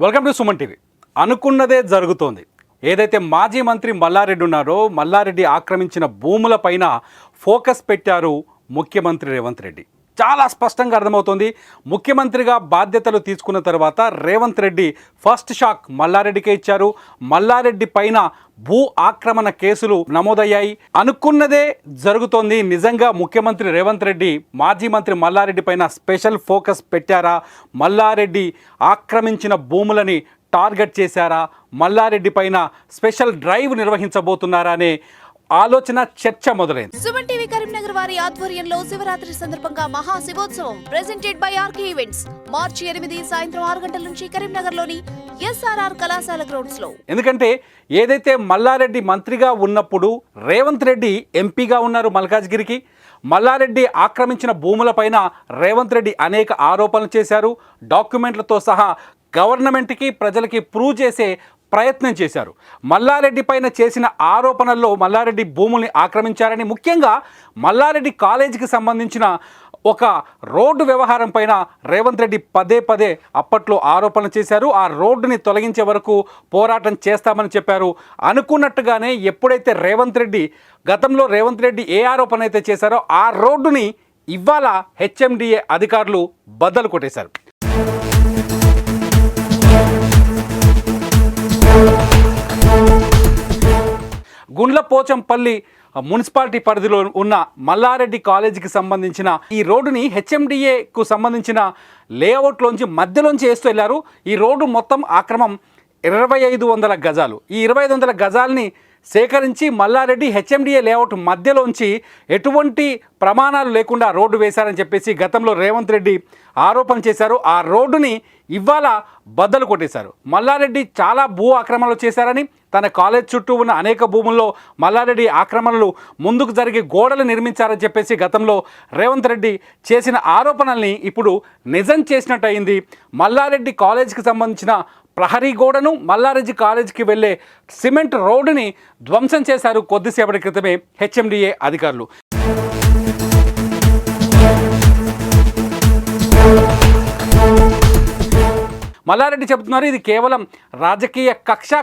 Welcome to Suman TV. అనుకున్నదే జరుగుతోంది. ఏదైతే మాజీ మంత్రి మల్లారెడ్డి ఉన్నారో మల్లారెడ్డి ఆక్రమించిన భూములపైన ఫోకస్ పెట్టారు ముఖ్యమంత్రి రేవంత్ రెడ్డి. చాలా స్పష్టంగా అర్థమవుతోంది. ముఖ్యమంత్రిగా బాధ్యతలు తీసుకున్న తర్వాత రేవంత్ రెడ్డి ఫస్ట్ షాక్ మల్లారెడ్డికే ఇచ్చారు. మల్లారెడ్డి పైన భూ ఆక్రమణ కేసులు నమోదయ్యాయి. అనుకున్నదే జరుగుతోంది. నిజంగా ముఖ్యమంత్రి రేవంత్ రెడ్డి మాజీ మంత్రి మల్లారెడ్డి పైన స్పెషల్ ఫోకస్ పెట్టారా? మల్లారెడ్డి ఆక్రమించిన భూములని టార్గెట్ చేశారా? మల్లారెడ్డి పైన స్పెషల్ డ్రైవ్ నిర్వహించబోతున్నారా అనే ఆలోచన చర్చ మొదలైంది. సుమన్ టీవీ కరీంనగర్ వారి ఆధ్వర్యంలో శివరాత్రి సందర్భంగా మహా శివోత్సవం ప్రెజెంటెడ్ బై ఆర్కే ఈవెంట్స్ మార్చి 8 సాయంత్రం 6 గంటల నుంచి కరీంనగర్ లోని ఎస్ఆర్ఆర్ కళాశాల గ్రౌండ్స్ లో. ఎందుకంటే ఏదైతే మల్లారెడ్డి మంత్రిగా ఉన్నప్పుడు రేవంత్ రెడ్డి ఎంపీగా ఉన్నారు మల్కాజ్గిరికి. మల్లారెడ్డి ఆక్రమించిన భూములపైన రేవంత్ రెడ్డి అనేక ఆరోపణలు చేశారు. డాక్యుమెంట్లతో సహా గవర్నమెంట్కి ప్రజలకి ప్రూవ్ చేసే ప్రయత్నం చేశారు. మల్లారెడ్డి పైన చేసిన ఆరోపణల్లో మల్లారెడ్డి భూముల్ని ఆక్రమించారని, ముఖ్యంగా మల్లారెడ్డి కాలేజీకి సంబంధించిన ఒక రోడ్డు వ్యవహారం పైన రేవంత్ రెడ్డి పదే పదే అప్పట్లో ఆరోపణలు చేశారు. ఆ రోడ్డుని తొలగించే వరకు పోరాటం చేస్తామని చెప్పారు. అనుకున్నట్టుగానే ఎప్పుడైతే గతంలో రేవంత్ రెడ్డి ఏ ఆరోపణ అయితే చేశారో ఆ రోడ్డుని ఇవాళ హెచ్ఎండిఏ అధికారులు బద్దలు కొట్టేశారు. గుండ్లపోచంపల్లి మున్సిపాలిటీ పరిధిలో ఉన్న మల్లారెడ్డి కాలేజీకి సంబంధించిన ఈ రోడ్డుని హెచ్ఎండిఏకు సంబంధించిన లేఅవుట్లోంచి మధ్యలోంచి వేస్తూ వెళ్ళారు. ఈ రోడ్డు మొత్తం ఆక్రమం 2500 గజాలు. ఈ 2500 గజాలని సేకరించి మల్లారెడ్డి హెచ్ఎండిఏ లేఅవుట్ మధ్యలోంచి ఎటువంటి ప్రమాణాలు లేకుండా రోడ్డు వేశారని చెప్పేసి గతంలో రేవంత్ రెడ్డి ఆరోపణ చేశారు. ఆ రోడ్డుని ఇవాళ బద్దలు కొట్టేశారు. మల్లారెడ్డి చాలా భూ ఆక్రమణలు చేశారని, తన కాలేజ్ చుట్టూ ఉన్న అనేక భూముల్లో మల్లారెడ్డి ఆక్రమణలు ముందుకు జరిగి గోడలు నిర్మించారని చెప్పేసి గతంలో రేవంత్ రెడ్డి చేసిన ఆరోపణల్ని ఇప్పుడు నిజం చేసినట్టు అయింది. మల్లారెడ్డి కాలేజీకి సంబంధించిన ప్రహరీ గోడను, మల్లారెడ్డి కాలేజీకి వెళ్ళే సిమెంట్ రోడ్డుని ధ్వంసం చేశారు కొద్దిసేపటి క్రితమే హెచ్ఎండిఏ అధికారులు. మల్లారెడ్డి చెబుతున్నారు, ఇది కేవలం రాజకీయ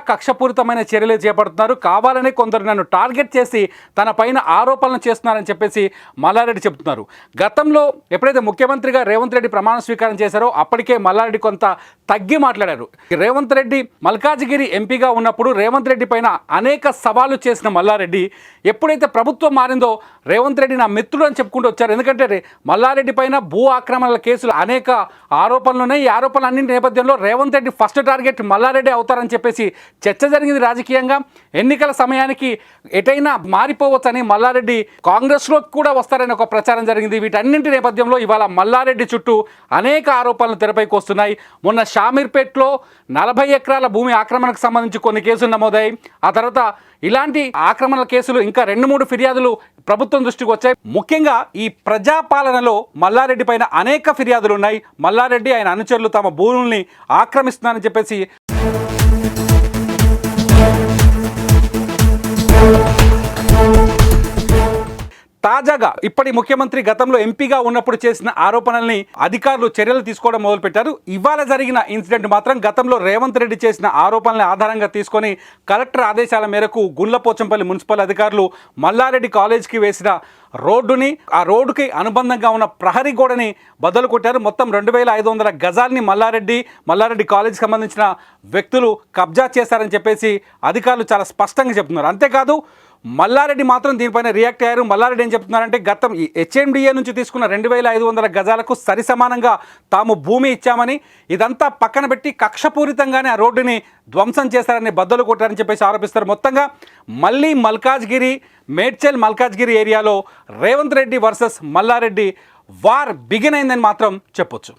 కక్షపూరితమైన చర్యలు చేపడుతున్నారు, కావాలనే కొందరు నన్ను టార్గెట్ చేసి తన పైన ఆరోపణలు చేస్తున్నారని చెప్పేసి మల్లారెడ్డి చెబుతున్నారు. గతంలో ఎప్పుడైతే ముఖ్యమంత్రిగా రేవంత్ రెడ్డి ప్రమాణ స్వీకారం చేశారో అప్పటికే మల్లారెడ్డి కొంత తగ్గి మాట్లాడారు. రేవంత్ రెడ్డి మల్కాజ్గిరి ఎంపీగా ఉన్నప్పుడు రేవంత్ రెడ్డి పైన అనేక సవాళ్లు చేసిన మల్లారెడ్డి ఎప్పుడైతే ప్రభుత్వం మారిందో రేవంత్ రెడ్డి నా మిత్రుడు అని చెప్పుకుంటూ వచ్చారు. ఎందుకంటే మల్లారెడ్డి పైన భూ ఆక్రమణల కేసులు అనేక ఆరోపణలు ఉన్నాయి. ఈ ఆరోపణలన్నింటి నేపథ్యంలో రేవంత్ రెడ్డి ఫస్ట్ టార్గెట్ మల్లారెడ్డి అవుతారని చెప్పేసి చర్చ జరిగింది రాజకీయంగా. ఎన్నికల సమయానికి ఎటైనా మారిపోవచ్చని మల్లారెడ్డి కాంగ్రెస్లో కూడా వస్తారని ఒక ప్రచారం జరిగింది. వీటన్నింటి నేపథ్యంలో ఇవాళ మల్లారెడ్డి చుట్టూ అనేక ఆరోపణలు తెరపైకి వస్తున్నాయి. మొన్న షామీర్పేట్లో 40 ఎకరాల భూమి ఆక్రమణకు సంబంధించి కొన్ని కేసులు నమోదయ్యాయి. ఆ తర్వాత ఇలాంటి ఆక్రమణల కేసులు ఇంకా 2-3 ఫిర్యాదులు ప్రభుత్వం దృష్టికి వచ్చాయి. ముఖ్యంగా ఈ ప్రజాపాలనలో మల్లారెడ్డి పైన అనేక ఫిర్యాదులు ఉన్నాయి. మల్లారెడ్డి ఆయన అనుచరులు తమ భూముల్ని ఆక్రమిస్తున్నారని చెప్పేసి తాజాగా ఇప్పటి ముఖ్యమంత్రి గతంలో ఎంపీగా ఉన్నప్పుడు చేసిన ఆరోపణల్ని అధికారులు చర్యలు తీసుకోవడం మొదలుపెట్టారు. ఇవాళ జరిగిన ఇన్సిడెంట్ మాత్రం గతంలో రేవంత్ రెడ్డి చేసిన ఆరోపణల్ని ఆధారంగా తీసుకొని కలెక్టర్ ఆదేశాల మేరకు గుండ్లపోచంపల్లి మున్సిపల్ అధికారులు మల్లారెడ్డి కాలేజీకి వేసిన రోడ్డుని, ఆ రోడ్డుకి అనుబంధంగా ఉన్న ప్రహరీ గోడని బద్దలు కొట్టారు. మొత్తం 2500 గజాల్ని మల్లారెడ్డి కాలేజీకి సంబంధించిన వ్యక్తులు కబ్జా చేశారని చెప్పేసి అధికారులు చాలా స్పష్టంగా చెప్తున్నారు. అంతేకాదు మల్లారెడ్డి మాత్రం దీనిపైన రియాక్ట్ అయ్యారు. మల్లారెడ్డి ఏం చెప్తున్నారంటే గతం ఈ హెచ్ఎండిఏ నుంచి తీసుకున్న 2500 గజాలకు సరి సమానంగా తాము భూమి ఇచ్చామని, ఇదంతా పక్కన పెట్టి కక్షపూరితంగానే ఆ రోడ్డుని ధ్వంసం చేశారని బద్దలు కొట్టారని చెప్పేసి ఆరోపిస్తారు. మొత్తంగా మళ్ళీ మేడ్చల్ మల్కాజ్గిరి ఏరియాలో Revanth Reddy versus Mallareddy war begin అయిందని మాత్రం చెప్పొచ్చు.